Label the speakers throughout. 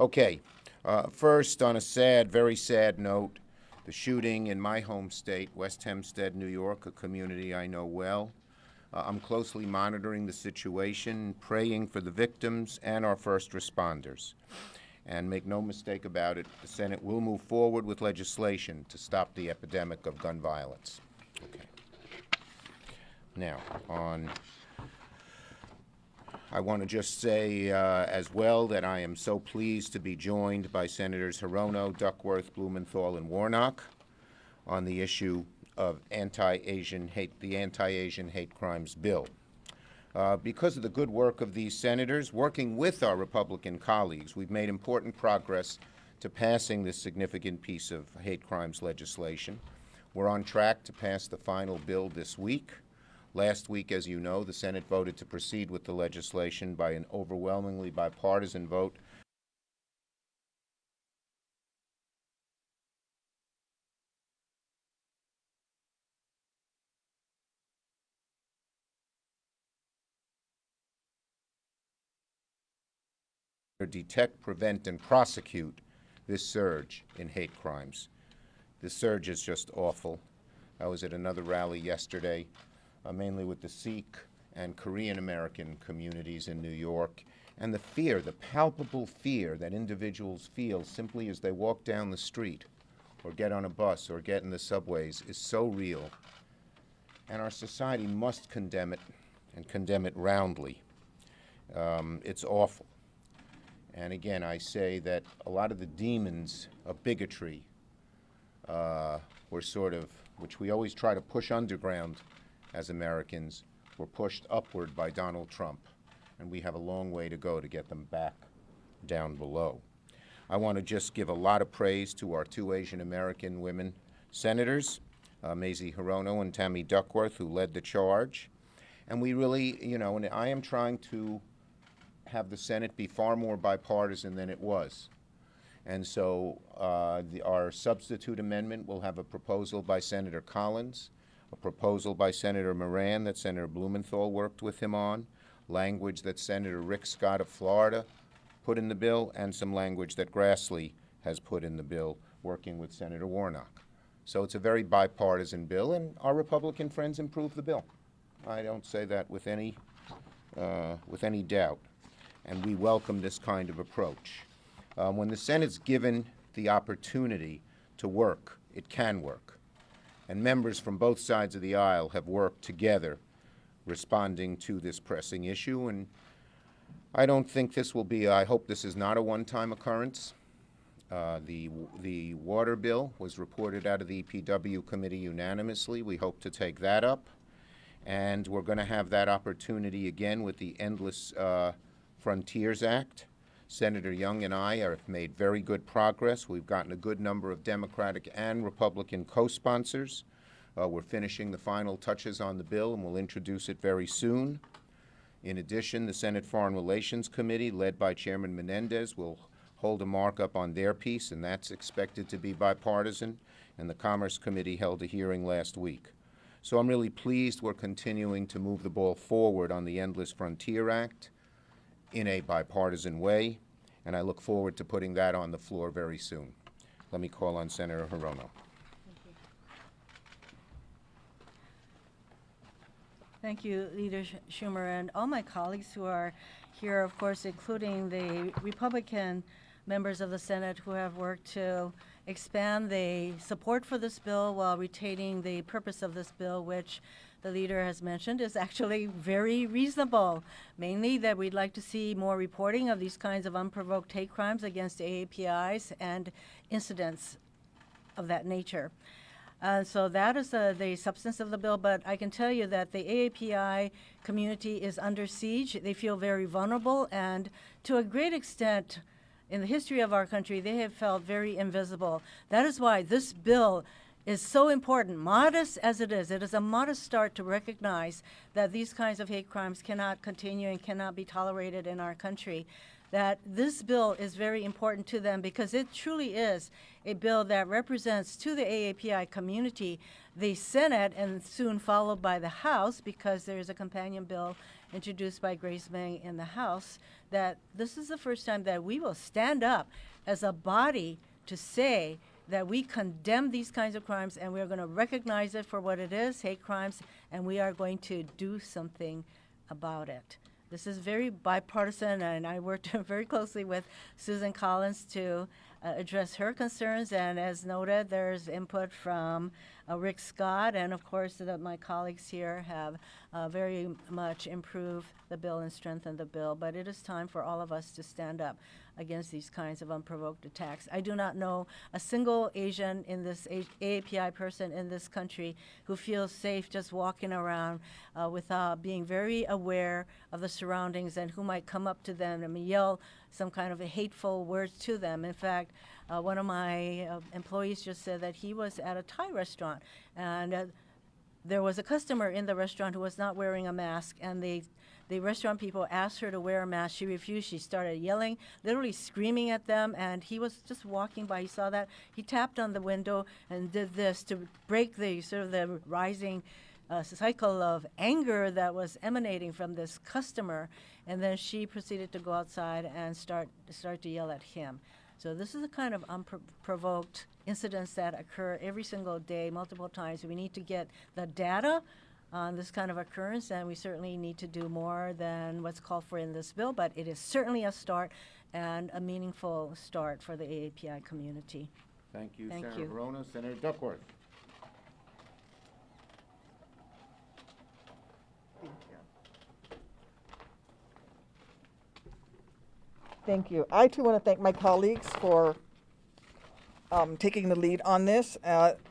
Speaker 1: Okay, first, on a sad, very sad note, the shooting in my home state, West Hempstead, New York, a community I know well. I'm closely monitoring the situation, praying for the victims and our first responders. And make no mistake about it, the Senate will move forward with legislation to stop the epidemic of gun violence. Okay. Now, I want to just say as well that I am so pleased to be joined by Senators Hirono, Duckworth, Blumenthal, and Warnock on the issue of the anti-Asian hate crimes bill. Because of the good work of these senators, working with our Republican colleagues, we've made important progress to passing this significant piece of hate crimes legislation. We're on track to pass the final bill this week. Last week, as you know, the Senate voted to proceed with the legislation by an overwhelmingly bipartisan vote. Detect, prevent, and prosecute this surge in hate crimes. This surge is just awful. I was at another rally yesterday, mainly with the Sikh and Korean American communities in New York, and the fear, the palpable fear that individuals feel simply as they walk down the street or get on a bus or get in the subways is so real. And our society must condemn it, and condemn it roundly. It's awful. And again, I say that a lot of the demons of bigotry were sort of, which we always try to push underground as Americans, were pushed upward by Donald Trump. And we have a long way to go to get them back down below. I want to just give a lot of praise to our two Asian American women senators, Mazie Hirono and Tammy Duckworth, who led the charge. And we really, and I am trying to have the Senate be far more bipartisan than it was. And so our substitute amendment will have a proposal by Senator Collins, a proposal by Senator Moran that Senator Blumenthal worked with him on, language that Senator Rick Scott of Florida put in the bill, and some language that Grassley has put in the bill, working with Senator Warnock. So it's a very bipartisan bill, and our Republican friends improved the bill. I don't say that with any doubt. And we welcome this kind of approach. When the Senate's given the opportunity to work, it can work. And members from both sides of the aisle have worked together responding to this pressing issue. And I don't think this will be, I hope this is not a one-time occurrence. The water bill was reported out of the EPW committee unanimously. We hope to take that up. And we're going to have that opportunity again with the Endless Frontiers Act. Senator Young and I have made very good progress. We've gotten a good number of Democratic and Republican co-sponsors. We're finishing the final touches on the bill, and we'll introduce it very soon. In addition, the Senate Foreign Relations Committee, led by Chairman Menendez, will hold a markup on their piece, and that's expected to be bipartisan. And the Commerce Committee held a hearing last week. So I'm really pleased we're continuing to move the ball forward on the Endless Frontier Act in a bipartisan way, and I look forward to putting that on the floor very soon. Let me call on Senator Hirono.
Speaker 2: Thank you, Leader Schumer, and all my colleagues who are here, of course, including the Republican members of the Senate who have worked to expand the support for this bill while retaining the purpose of this bill, which the leader has mentioned is actually very reasonable, mainly that we'd like to see more reporting of these kinds of unprovoked hate crimes against AAPIs and incidents of that nature. So that is the substance of the bill, but I can tell you that the AAPI community is under siege. They feel very vulnerable, and to a great extent, in the history of our country, they have felt very invisible. That is why this bill is so important, modest as it is. It is a modest start to recognize that these kinds of hate crimes cannot continue and cannot be tolerated in our country. That this bill is very important to them because it truly is a bill that represents to the AAPI community the Senate and soon followed by the House, because there is a companion bill introduced by Grace Meng in the House, that this is the first time that we will stand up as a body to say that we condemn these kinds of crimes and we're going to recognize it for what it is, hate crimes, and we are going to do something about it. This is very bipartisan, and I worked very closely with Susan Collins to address her concerns, and as noted, there's input from Rick Scott, and of course my colleagues here have very much improved the bill and strengthened the bill, but it is time for all of us to stand up against these kinds of unprovoked attacks. I do not know a single Asian in this AAPI person in this country who feels safe just walking around without being very aware of the surroundings and who might come up to them and yell some kind of a hateful words to them. In fact, one of my employees just said that he was at a Thai restaurant and there was a customer in the restaurant who was not wearing a mask, and the restaurant people asked her to wear a mask. She refused. She started yelling, literally screaming at them, and he was just walking by. He saw that. He tapped on the window and did this to break the sort of the rising cycle of anger that was emanating from this customer, and then she proceeded to go outside and start to yell at him. So this is the kind of unprovoked incidents that occur every single day, multiple times. We need to get the data on this kind of occurrence, and we certainly need to do more than what's called for in this bill, but it is certainly a start and a meaningful start for the AAPI community.
Speaker 1: Thank you,
Speaker 2: Thank
Speaker 1: Senator
Speaker 2: you.
Speaker 1: Verona. Senator Duckworth.
Speaker 3: Thank you. I too want to thank my colleagues for taking the lead on this.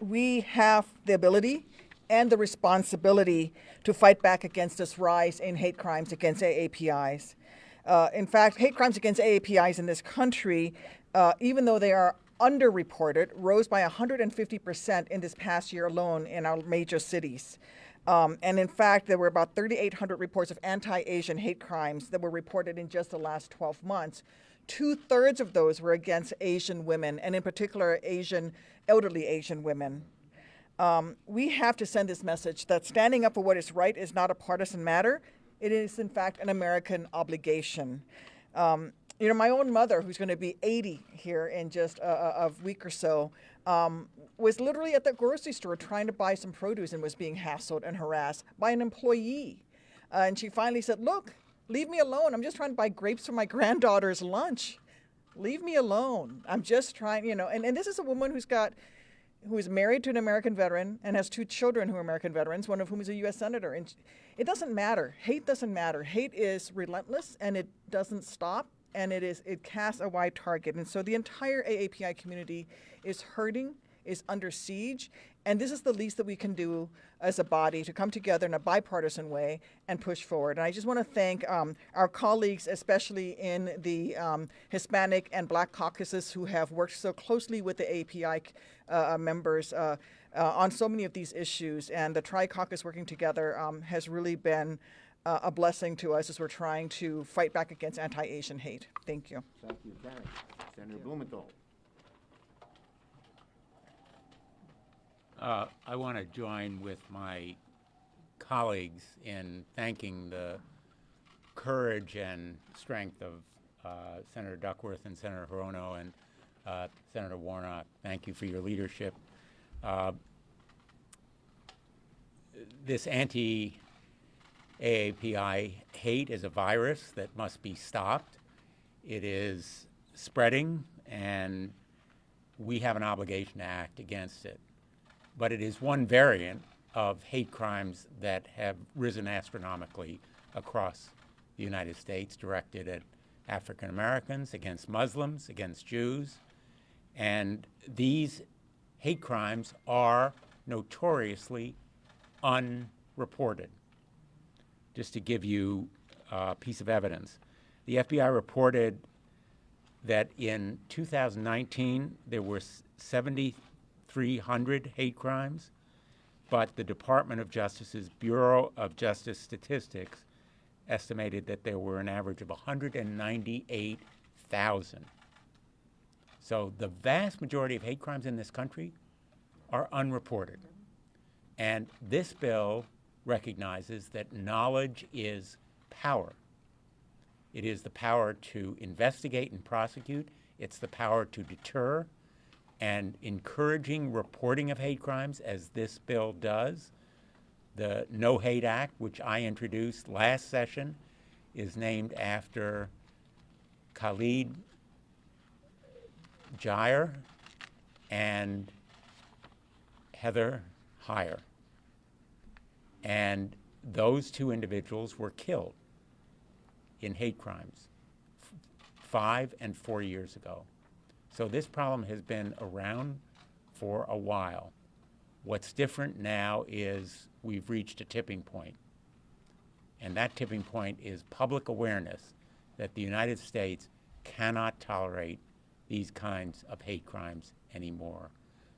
Speaker 3: We have the ability and the responsibility to fight back against this rise in hate crimes against AAPIs. In fact, hate crimes against AAPIs in this country, even though they are underreported, rose by 150% in this past year alone in our major cities. And in fact, there were about 3,800 reports of anti-Asian hate crimes that were reported in just the last 12 months. 2/3 of those were against Asian women, and in particular, elderly Asian women. We have to send this message that standing up for what is right is not a partisan matter. It is, in fact, an American obligation. My own mother, who's going to be 80 here in just a week or so, was literally at the grocery store trying to buy some produce and was being hassled and harassed by an employee. And she finally said, "Look, leave me alone. I'm just trying to buy grapes for my granddaughter's lunch. Leave me alone. I'm just trying," and this is a woman who is married to an American veteran and has 2 children who are American veterans, one of whom is a U.S. Senator. And it doesn't matter. Hate doesn't matter. Hate is relentless, and it doesn't stop, and it casts a wide target. And so the entire AAPI community is hurting, is under siege, and this is the least that we can do as a body, to come together in a bipartisan way and push forward. And I just want to thank our colleagues, especially in the Hispanic and Black caucuses, who have worked so closely with the AAPI members on so many of these issues. And the Tri-Caucus working together has really been a blessing to us as we're trying to fight back against anti-Asian hate. Thank you.
Speaker 1: Thank you, Karen. Senator Blumenthal.
Speaker 4: I want to join with my colleagues in thanking the courage and strength of Senator Duckworth and Senator Hirono and Senator Warnock. Thank you for your leadership. This anti-AAPI hate is a virus that must be stopped. It is spreading, and we have an obligation to act against it. But it is one variant of hate crimes that have risen astronomically across the United States, directed at African Americans, against Muslims, against Jews. And these hate crimes are notoriously unreported. Just to give you a piece of evidence, the FBI reported that in 2019 there were 7,300 hate crimes, but the Department of Justice's Bureau of Justice Statistics estimated that there were an average of 198,000. So the vast majority of hate crimes in this country are unreported. And this bill recognizes that knowledge is power. It is the power to investigate and prosecute. It's the power to deter, and encouraging reporting of hate crimes, as this bill does. The No Hate Act, which I introduced last session, is named after Khalid Jair and Heather Heyer. And those two individuals were killed in hate crimes 5 and 4 years ago. So this problem has been around for a while. What's different now is we've reached a tipping point. And that tipping point is public awareness that the United States cannot tolerate these kinds of hate crimes anymore.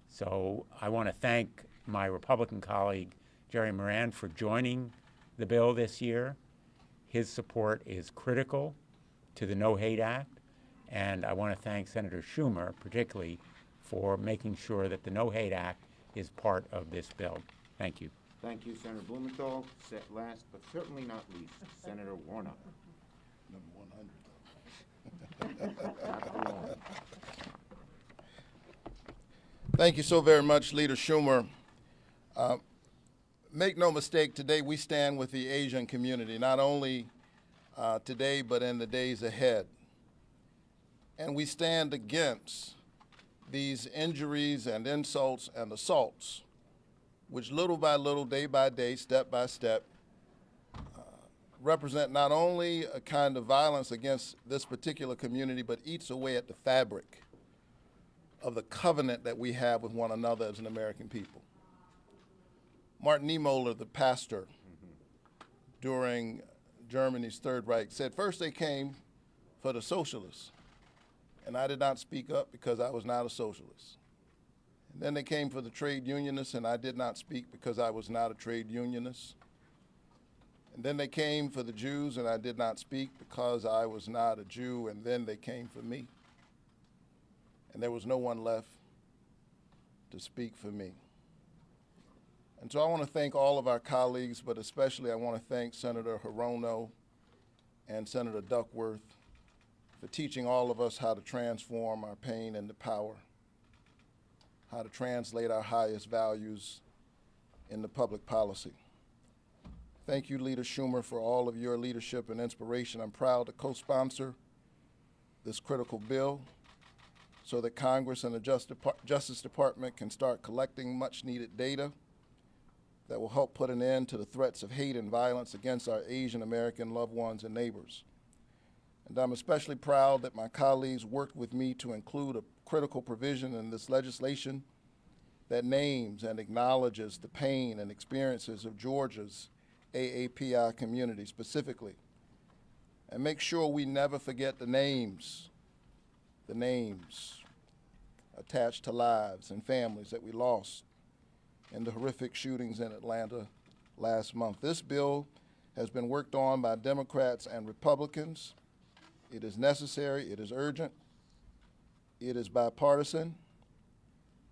Speaker 4: So I want to thank my Republican colleague, Jerry Moran, for joining the bill this year. His support is critical to the No Hate Act. And I want to thank Senator Schumer, particularly, for making sure that the No Hate Act is part of this bill. Thank you.
Speaker 1: Thank you, Senator Blumenthal. Last but certainly not least, Senator Warnock.
Speaker 5: Number 100.
Speaker 1: Not too long.
Speaker 5: Thank you so very much, Leader Schumer. Make no mistake, today we stand with the Asian community, not only today but in the days ahead. And we stand against these injuries and insults and assaults, which little by little, day by day, step by step, represent not only a kind of violence against this particular community, but eats away at the fabric of the covenant that we have with one another as an American people. Martin Niemöller, the pastor, during Germany's Third Reich, said first they came for the socialists, and I did not speak up because I was not a socialist. And then they came for the trade unionists, and I did not speak because I was not a trade unionist. And then they came for the Jews, and I did not speak because I was not a Jew, and then they came for me. And there was no one left to speak for me. And so I want to thank all of our colleagues, but especially I want to thank Senator Hirono and Senator Duckworth for teaching all of us how to transform our pain into power, how to translate our highest values into public policy. Thank you, Leader Schumer, for all of your leadership and inspiration. I'm proud to co-sponsor this critical bill so that Congress and the Justice Department can start collecting much-needed data that will help put an end to the threats of hate and violence against our Asian American loved ones and neighbors. And I'm especially proud that my colleagues worked with me to include a critical provision in this legislation that names and acknowledges the pain and experiences of Georgia's AAPI community specifically, and make sure we never forget the names attached to lives and families that we lost in the horrific shootings in Atlanta last month. This bill has been worked on by Democrats and Republicans. It is necessary, it is urgent, it is bipartisan.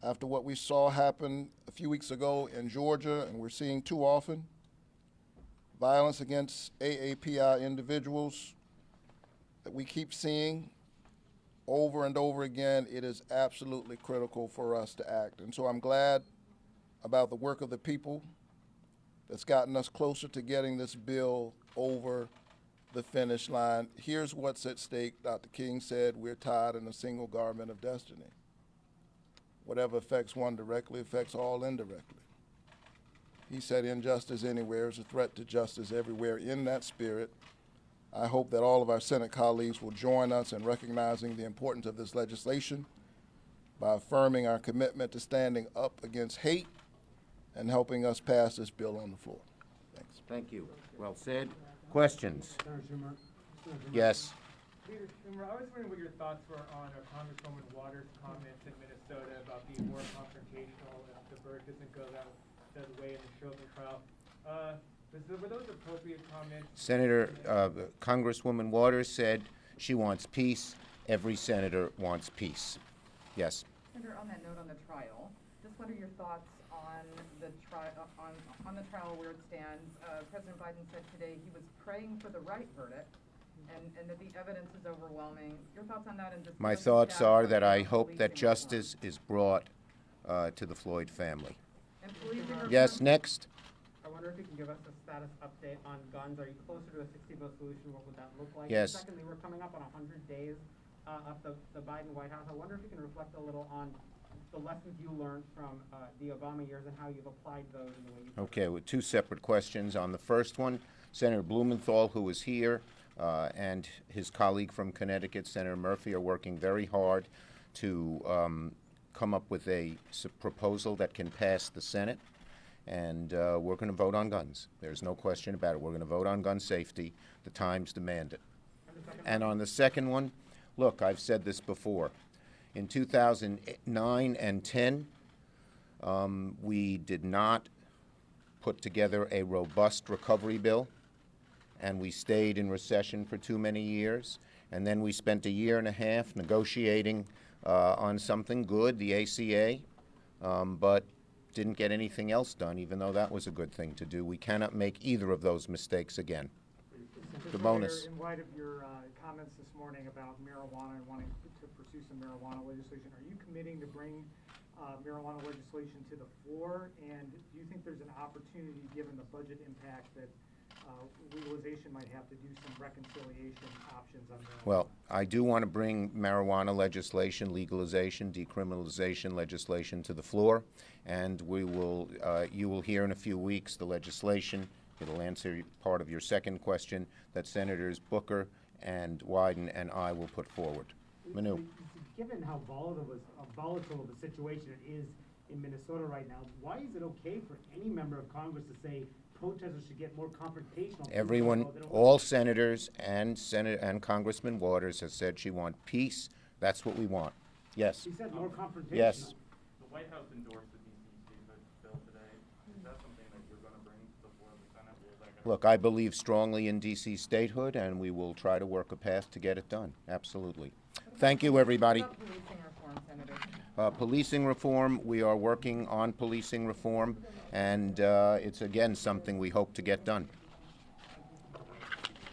Speaker 5: After what we saw happen a few weeks ago in Georgia, and we're seeing too often, violence against AAPI individuals that we keep seeing over and over again, it is absolutely critical for us to act. And so I'm glad about the work of the people that's gotten us closer to getting this bill over the finish line. Here's what's at stake. Dr. King said we're tied in a single garment of destiny. Whatever affects one directly affects all indirectly. He said injustice anywhere is a threat to justice everywhere. In that spirit, I hope that all of our Senate colleagues will join us in recognizing the importance of this legislation by affirming our commitment to standing up against hate and helping us pass this bill on the floor. Thanks.
Speaker 1: Thank you. Well said. Questions?
Speaker 6: Senator Schumer.
Speaker 1: Yes.
Speaker 6: Leader Schumer, I was wondering what your thoughts were on Congresswoman Waters' comments in Minnesota about being more confrontational if the bird doesn't go that way in the Chauvin trial. Were those appropriate comments?
Speaker 1: Senator, Congresswoman Waters said she wants peace. Every senator wants peace. Yes.
Speaker 7: Senator, on that note on the trial, just what are your thoughts on the trial where it stands. President Biden said today he was praying for the right verdict, and that the evidence is overwhelming. Your thoughts on that? And just
Speaker 1: My
Speaker 7: what's the
Speaker 1: thoughts
Speaker 7: status
Speaker 1: are
Speaker 7: of
Speaker 1: that I
Speaker 7: the
Speaker 1: hope that
Speaker 7: policing reform?
Speaker 1: justice is brought to the Floyd family.
Speaker 7: And policing reform?
Speaker 1: Yes, next.
Speaker 8: I wonder if you can give us a status update on guns. Are you closer to a 60-vote solution? What would that look like?
Speaker 1: Yes.
Speaker 8: And secondly, we're coming up on 100 days of the Biden White House. I wonder if you can reflect a little on the lessons you learned from the Obama years and how you've applied those in the way you.
Speaker 1: Okay, with two separate questions. On the first one, Senator Blumenthal, who is here, and his colleague from Connecticut, Senator Murphy, are working very hard to come up with a proposal that can pass the Senate. And we're going to vote on guns. There's no question about it. We're going to vote on gun safety. The times demand it. And on the second one, look, I've said this before. In 2009 and 10, we did not put together a robust recovery bill, and we stayed in recession for too many years. And then we spent a year and a half negotiating on something good, the ACA, but didn't get anything else done, even though that was a good thing to do. We cannot make either of those mistakes again. The bonus.
Speaker 9: In light of your comments this morning about marijuana and wanting to pursue some marijuana legislation, are you committing to bring marijuana legislation to the floor? And do you think there's an opportunity, given the budget impact, that legalization might have to do some reconciliation options on marijuana?
Speaker 1: Well, I do want to bring marijuana legislation, legalization, decriminalization legislation to the floor, and we will. You will hear in a few weeks the legislation. It'll answer part of your second question that Senators Booker and Wyden and I will put forward. Manu.
Speaker 10: Given how volatile of a situation it is in Minnesota right now, why is it okay for any member of Congress to say protesters should get more confrontational?
Speaker 1: Everyone, all senators and Congressman Waters has said she wants peace. That's what we want. Yes.
Speaker 10: She said more confrontational.
Speaker 1: Yes.
Speaker 11: The White House endorsed the DC statehood bill today. Is that something that you're going to bring to the floor of the Senate? Or is that gonna
Speaker 1: Look, I believe strongly in DC statehood, and we will try to work a path to get it done. Absolutely. Thank you, everybody.
Speaker 7: What about policing reform, Senator?
Speaker 1: Policing reform, we are working on policing reform, and it's again something we hope to get done.